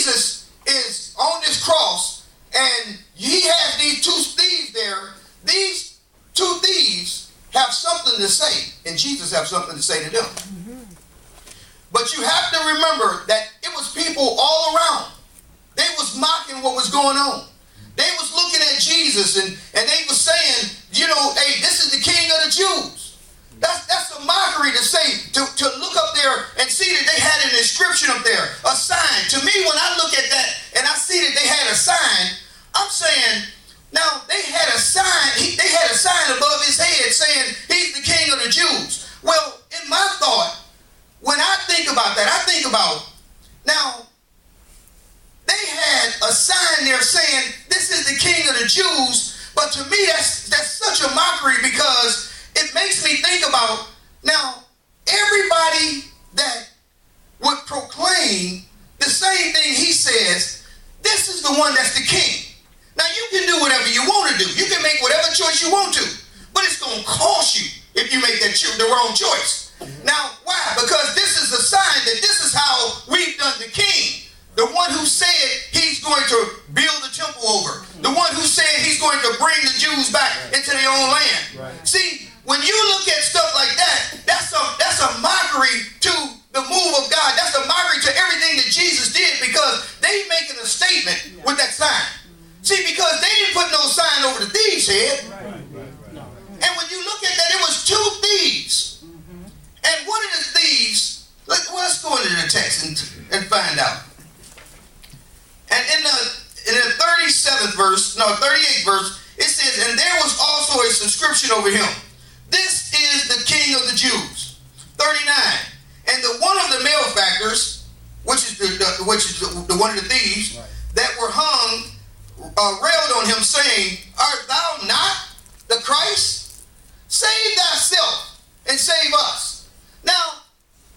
Jesus is on this cross and he has these two thieves there. These two thieves have something to say, and Jesus has something to say to them. But you have to remember that it was people all around. They was mocking what was going on. They was looking at Jesus and they was saying, you know, hey, this is the King of the Jews. That's a mockery to say, to look up there and see that they had an inscription up there, a sign. To me, when I look at that and I see that they had a sign, I'm saying, now they had a sign, they had a sign above his head saying he's the King of the Jews. Well, in my thought, when I think about that, I think about, now, they had a sign there saying, this is the King of the Jews, but to me, that's such a mockery because it makes me think about, now, everybody that would proclaim the same thing he says, this is the one that's the king. Now, you can do whatever you want to do. You can make whatever choice you want to, but it's going to cost you if you make the wrong choice. Now, why? Because this is a sign that this is how we've done the king. The one who said he's going to build the temple over. The one who said he's going to bring the Jews back into their own land. Right. See, when you look at stuff like that, that's a mockery to the move of God. That's a mockery to everything that Jesus did because they making a statement with that sign. See, because they didn't put no sign over the thieves' head. And when you look at that, it was two thieves. And one of the thieves, let's go into the text and find out. And in the 38th verse, it says, and there was also a subscription over him. This is the King of the Jews. 39. And the one of the malefactors, which is the one of the thieves, that were hung, railed on him, saying, art thou not the Christ? Save thyself and save us. Now,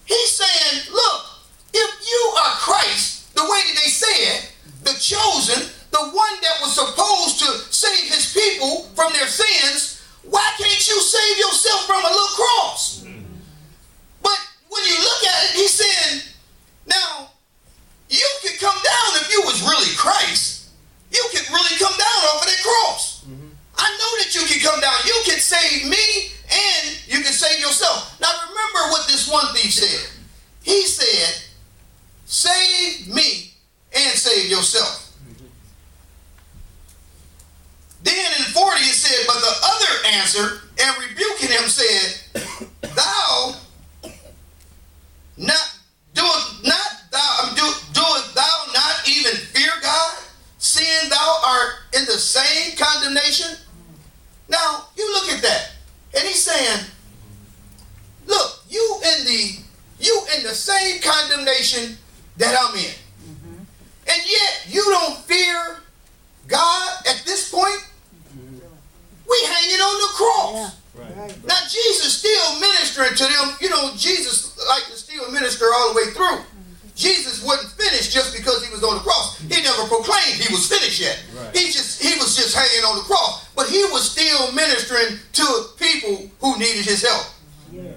he's saying, look, if you are Christ, the way that they said, the chosen, the one that was supposed to save his people from their sins, why can't you save yourself from a little cross? But when you look at it, he's saying, now, you could come down if you was really Christ. You could really come down off of that cross. I know that you can come down. You can save me and you can save yourself. Now remember what this one thief said. He said, save me and save yourself. Then in 40 it said, but the other answered and rebuking him said, thou doest thou not even fear God, seeing thou art in the same condemnation? Now you look at that, and he's saying, look, you in the same condemnation that I'm in. And yet you don't fear God at this point? We hanging on the cross. Yeah. Right. Now Jesus still ministering to them. You know, Jesus liked to still minister all the way through. Jesus wasn't finished just because he was on the cross. He never proclaimed he was finished yet. Right. He was just hanging on the cross. But he was still ministering to people who needed his help. Yeah.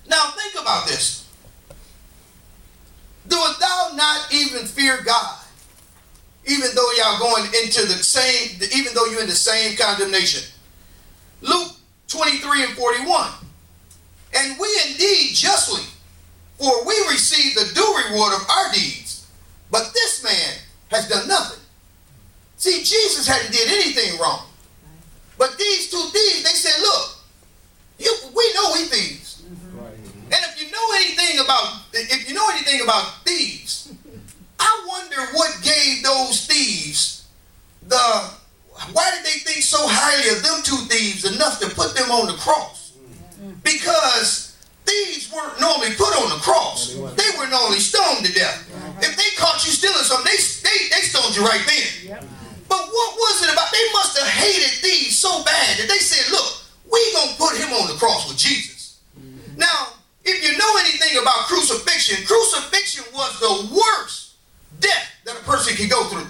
Now think about this. Doest thou not even fear God, even though y'all going into the same, even though you're in the same condemnation? Luke 23 and 41. And we indeed justly, for we receive the due reward of our deeds, but this man has done nothing. See, Jesus hadn't did anything wrong. But these two thieves, they said, look, we know we thieves. And if you know anything about thieves, I wonder what gave those thieves why did they think so highly of them two thieves enough to put them on the cross? Because thieves weren't normally put on the cross. They were normally stoned to death. If they caught you stealing something, they stoned you right then. But what was it about? They must have hated thieves so bad that they said, look, we gonna put him on the cross with Jesus. Now, if you know anything about crucifixion was the worst death that a person could go through.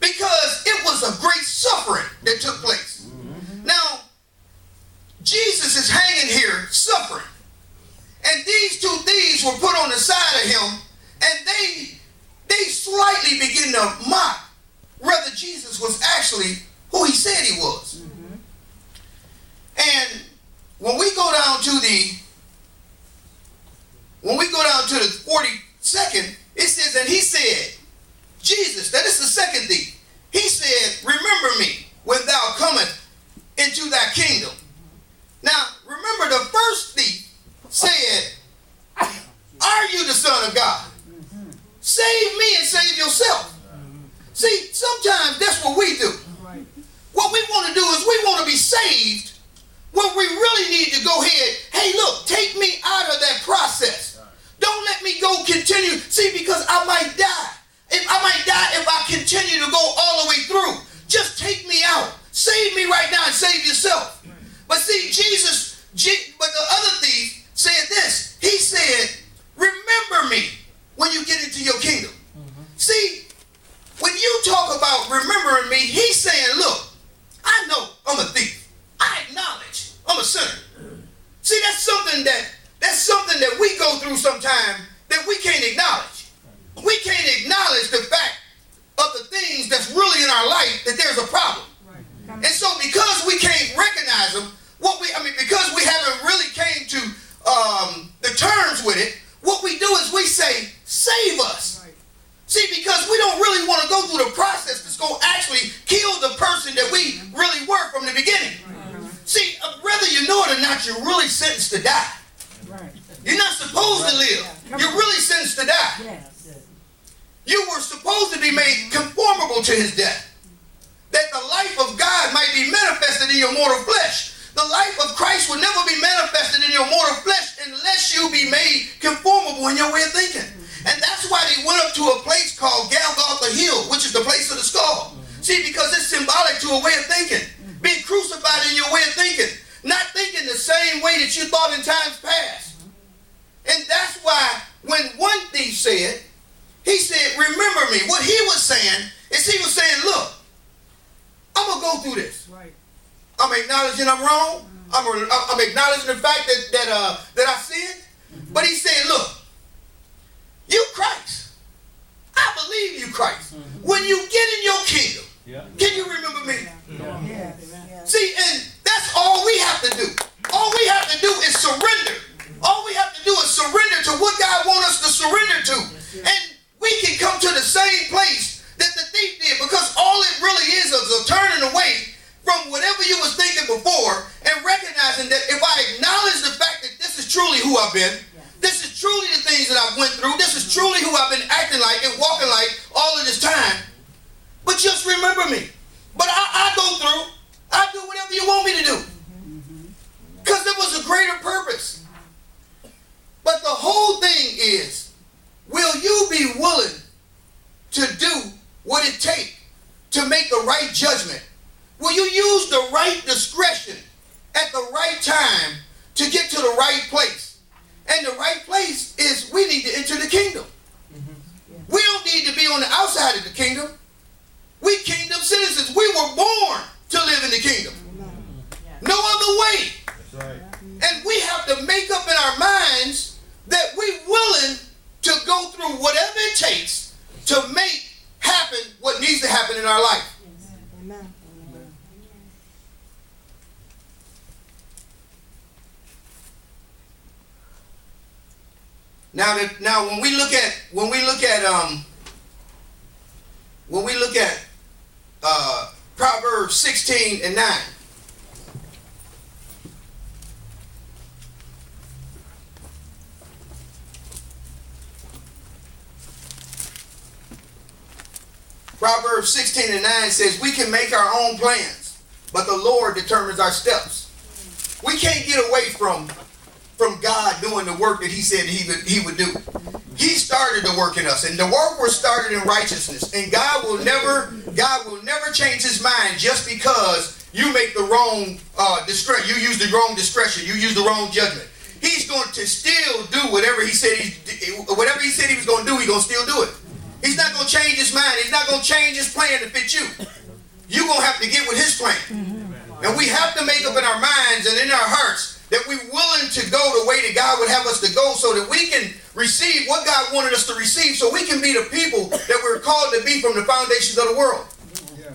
Because it was a great suffering that took place. Now, Jesus is hanging here suffering. And these two thieves were put on the side of him, and they rightly begin to mock whether Jesus was actually who he said he was. And when we go down to the 42nd, it says, and he said, Jesus, that is the second thief. He said, remember me when thou comest into thy kingdom. Now, remember the first thief said, are you the Son of God? Save me and save yourself. See, sometimes that's what we do. What we want to do is we want to be saved when we really need to go ahead. Hey, look, take me out of that process. Don't let me go continue. See, because I might die. I might die if I continue to go all the way through. Just take me out. Save me right now and save yourself. But see, but the other thief said this. He said, remember me when you get into your kingdom. See, when you talk about remembering me, he's saying, look, I know I'm a thief. I acknowledge I'm a sinner. See, that's something that we go through sometime that we can't acknowledge. We can't acknowledge the fact of the things that's really in our life that there's a problem. And so because we can't recognize them, because we haven't really came to the terms with it, what we do is we say, save us. See, because we don't really want to go through the process that's going to actually kill the person that we really were from the beginning. See, whether you know it or not, you're really sentenced to die. You're not supposed to live. You're really sentenced to die. You were supposed to be made conformable to his death, that the life of God might be manifested in your mortal flesh. The life of Christ will never be manifested in your mortal flesh unless you be made conformable in your way of thinking. And that's why they went up to a place called Golgotha Hill, which is the place of the skull. See, because it's symbolic to a way of thinking. Being crucified in your way of thinking. Not thinking the same way that you thought in times past. And that's why when one thief said, he said, remember me. What he was saying is he was saying, look, I'm going to go through this. I'm acknowledging I'm wrong. I'm acknowledging the fact that I sinned. But he said, look, you Christ. I believe you Christ. When you get in your kingdom, can you remember me? See, and that's all we have to do. All we have to do is surrender. All we have to do is surrender to what God wants us to surrender to. And we can come to the same place that the thief did, because all it really is a turning away from whatever you was thinking before and recognizing that if I acknowledge the fact that this is truly who I've been, this is truly the things that I've went through, this is truly who I've been acting like and walking like all of this time, but just remember me. But I go through, I do whatever you want me to do, because there was a greater purpose. But the whole thing is, will you be willing to do what it takes to make the right judgment? Will you use the right discretion at the right time to get to the right place? And the right place is we need to enter the kingdom. We don't need to be on the outside of the kingdom. We kingdom citizens. We were born to live in the kingdom. No other way. That's right. And we have to make up in our minds that we're willing to go through whatever it takes to make happen what needs to happen in our life. Amen. Now when we look at Proverbs 16 and 9. Proverbs 16 and 9 says, we can make our own plans, but the Lord determines our steps. We can't get away from God doing the work that he said he would do. He started the work in us, and the work was started in righteousness. And God will never change his mind just because you make the wrong discretion. You use the wrong discretion. You use the wrong judgment. He's going to still do whatever he said he was going to do. He's going to still do it. He's not going to change his mind. He's not going to change his plan to fit you. You're going to have to get with his plan. And we have to make up in our minds and in our hearts that we're willing to go the way that God would have us to go, so that we can receive what God wanted us to receive, so we can be the people that we're called to be from the foundations of the world.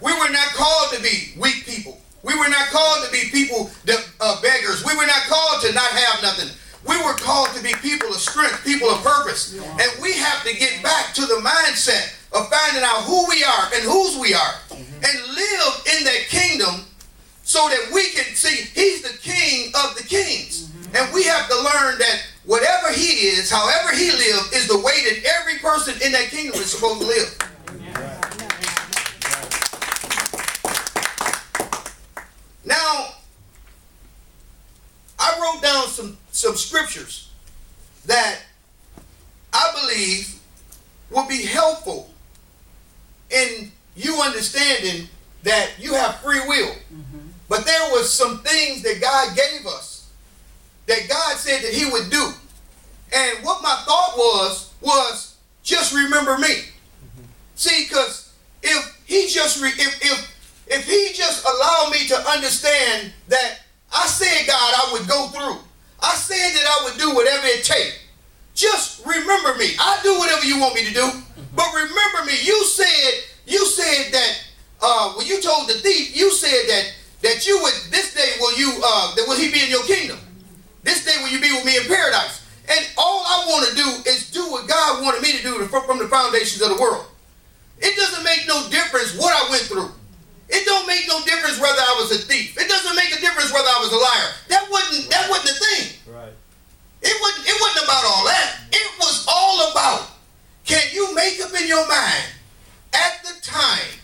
We were not called to be weak people. We were not called to be people that beggars. We were not called to not have nothing. We were called to be people of strength, people of purpose. And we have to get back to the mindset of finding out who we are and whose we are, and live in that kingdom so that we can see he's the king of the kings. And we have to learn that whatever he is, however he lives, is the way that every person in that kingdom is supposed to live. Now, I wrote down some scriptures that I believe will be helpful in you understanding that you have free will. But there was some things that God gave us that God said that he would do. And what my thought was just remember me. See, because if he just allowed me to understand that I said, God, I would go through. I said that I would do whatever it takes. Just remember me. I'll do whatever you want me to do. But remember me. You said that when you told the thief, you said that you would, this day will he be in your kingdom. This day will you be with me in paradise. And all I want to do is do what God wanted me to do from the foundations of the world. It doesn't make no difference what I went through. It don't make no difference whether I was a thief. It doesn't make a difference whether I was a liar. That wasn't the thing. Right. It wasn't about all that. It was all about, can you make up in your mind at the time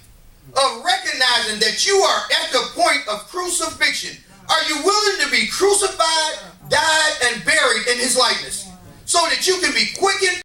of recognizing that you are at the point of crucifixion? Are you willing to be crucified, died, and buried in his likeness so that you can be quickened